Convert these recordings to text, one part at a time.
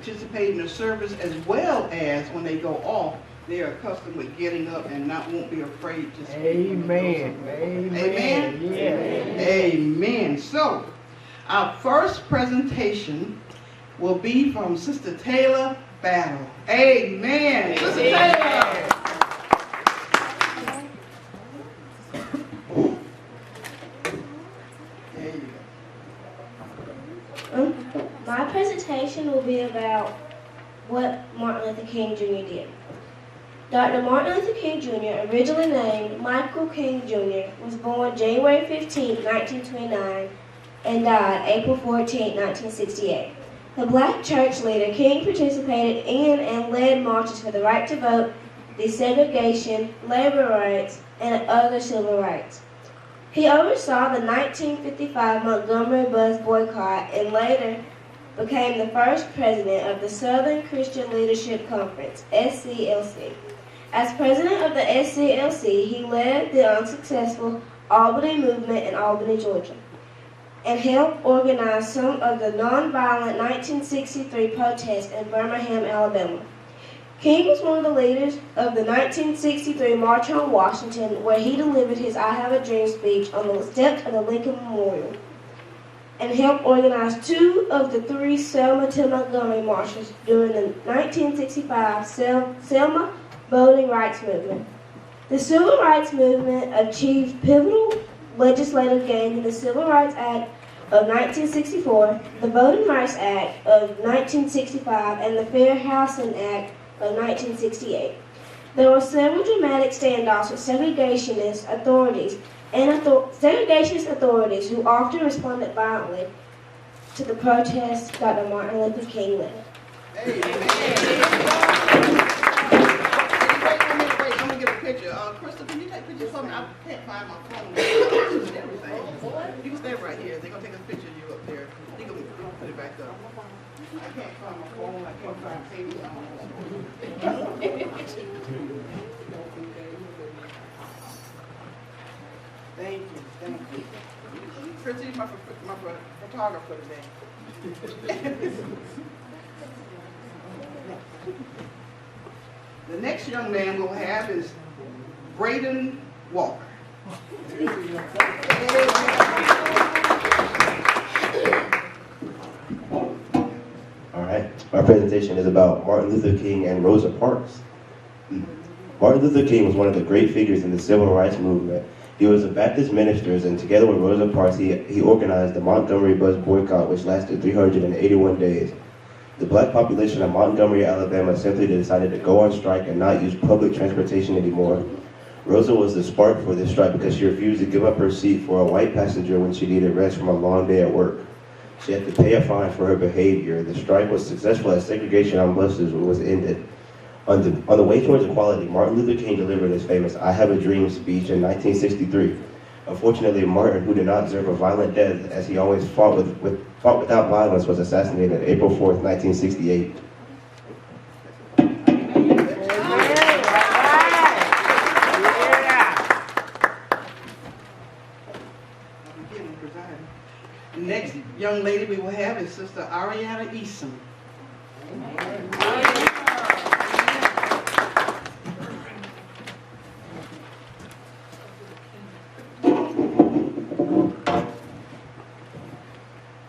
participate in the service, as well as when they go off, they are accustomed with getting up and won't be afraid to speak. Amen. Amen. Amen. Yeah. Amen. So, our first presentation will be from Sister Taylor Battle. Amen. Sister Taylor. There you go. My presentation will be about what Martin Luther King Jr. did. Dr. Martin Luther King Jr., originally named Michael King Jr., was born January 15, 1929, and died April 14, 1968. The black church leader, King participated in and led marches for the right to vote, desegregation, labor rights, and other civil rights. He oversaw the 1955 Montgomery bus boycott and later became the first president of the Southern Christian Leadership Conference, SCLC. As president of the SCLC, he led the unsuccessful Albany movement in Albany, Georgia, and helped organize some of the nonviolent 1963 protests in Birmingham, Alabama. King was one of the leaders of the 1963 March on Washington, where he delivered his I Have a Dream speech on the steps of the Lincoln Memorial, and helped organize 2 of the 3 Selma to Montgomery marches during the 1965 Selma Voting Rights Movement. The Civil Rights Movement achieved pivotal legislative gains in the Civil Rights Act of 1964, the Voting Rights Act of 1965, and the Fair Housing Act of 1968. There were several dramatic standoffs with segregationist authorities who often responded violently to the protests Dr. Martin Luther King led. Wait, I'm gonna get a picture. Crystal, can you take pictures for me? I can't find my phone and everything. You can stay right here. They're gonna take a picture of you up there. You can put it back up. I can't find my phone. I can't find paper. Thank you. Crystal, you're my photographer today. The next young man we'll have is Braden Walker. All right, my presentation is about Martin Luther King and Rosa Parks. Martin Luther King was one of the great figures in the civil rights movement. He was a Baptist minister, and together with Rosa Parks, he organized the Montgomery bus boycott, which lasted 381 days. The black population of Montgomery, Alabama simply decided to go on strike and not use public transportation anymore. Rosa was the spark for this strike because she refused to give up her seat for a white passenger when she needed rest from a long day at work. She had to pay a fine for her behavior. The strike was successful as segregation on buses was ended. On the way towards equality, Martin Luther King delivered his famous I Have a Dream speech in 1963. Unfortunately, Martin, who did not deserve a violent death as he always fought without violence, was assassinated April 4th, 1968. The next young lady we will have is Sister Ariana Eason.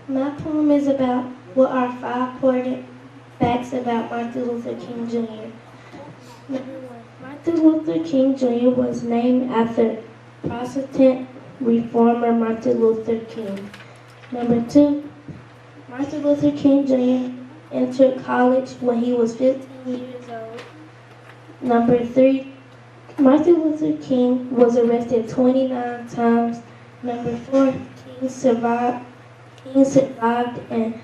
My poem is about what are 5 important facts about Martin Luther King Jr. Number 1, Martin Luther King Jr. was named after Protestant reformer Martin Luther King. Number 2, Martin Luther King Jr. entered college when he was 15 years old. Number 3, Martin Luther King was arrested 29 times. Number 4, King survived an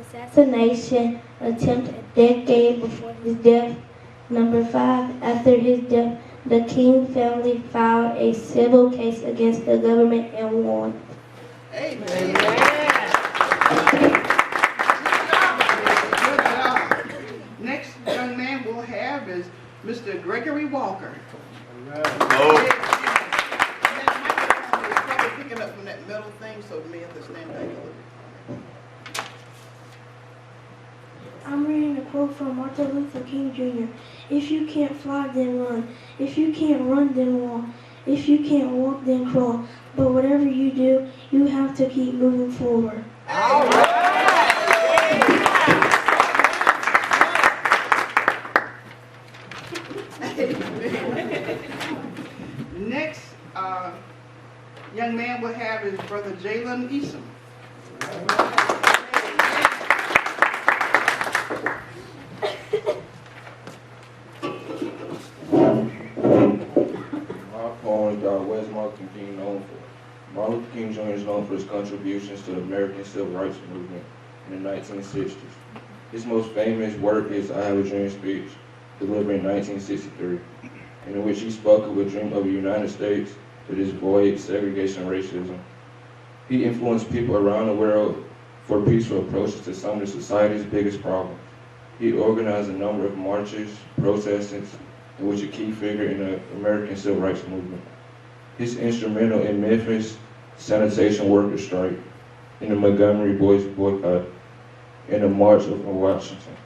assassination attempt a decade before his death. Number 5, after his death, the King family filed a civil case against the government and won. Amen. Amen. Good job. Next young man we'll have is Mr. Gregory Walker. Probably picking up from that metal thing, so may have to stand back a little bit. quote from Martin Luther King Jr. If you can't fly, then run. If you can't run, then walk. If you can't walk, then crawl. But whatever you do, you have to keep moving forward. All right. Next young man we'll have is Brother Jalen Eason. My poem is about what is Martin Luther King known for. Martin Luther King Jr. is known for his contributions to the American Civil Rights Movement in the 1960s. His most famous work is I Have a Dream speech, delivered in 1963, in which he spoke of a dream of a United States that is void segregation and racism. He influenced people around the world for peaceful approaches to some of society's biggest problems. He organized a number of marches, protests, in which a key figure in the American Civil Rights Movement. He's instrumental in Memphis sanitation workers' strike, in the Montgomery Boys boycott, and the March of Washington.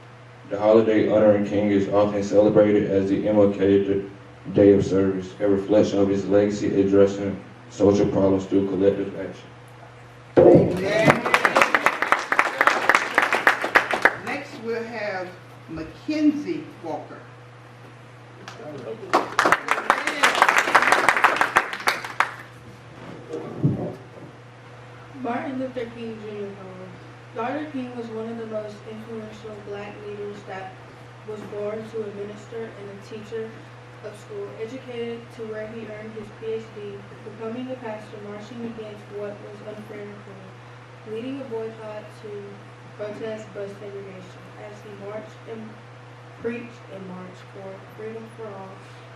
The holiday honoring King is often celebrated as the MLK Day of Service, a reflection of his legacy addressing social problems through collective action. Next we'll have Mackenzie Walker. Martin Luther King Jr. poem. Dr. King was one of the most influential black leaders that was born to a minister and a teacher of school, educated to where he earned his PhD, becoming a pastor, marching against what was unfair to him, leading a boycott to protest bus segregation. As he marched and preached and marched for freedom for all,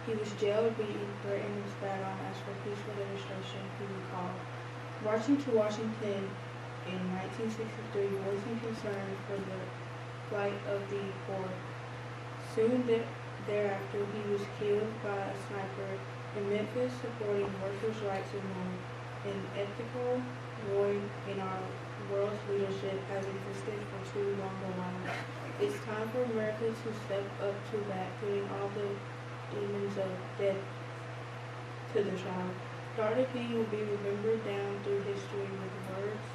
he was jailed, beaten, threatened, and spat on as for peaceful demonstration, he recalled. Marching to Washington in 1963, voicing concern for the plight of the poor. Soon thereafter, he was killed by a sniper in Memphis, supporting workers' rights and more. An ethical void in our world's leadership has existed for too long a while. It's time for America to step up to bat, putting all the demons of death to the trial. Dr. King will be remembered down through history with words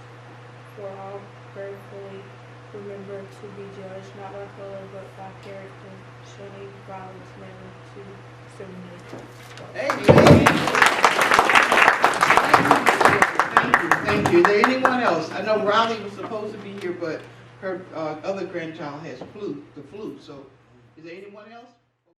for all prayerfully remembered to be judged not by color but by character, shunning violence never to discriminate. Thank you. Is there anyone else? I know Riley was supposed to be here, but her other grandchild has the flu. So, is there anyone else?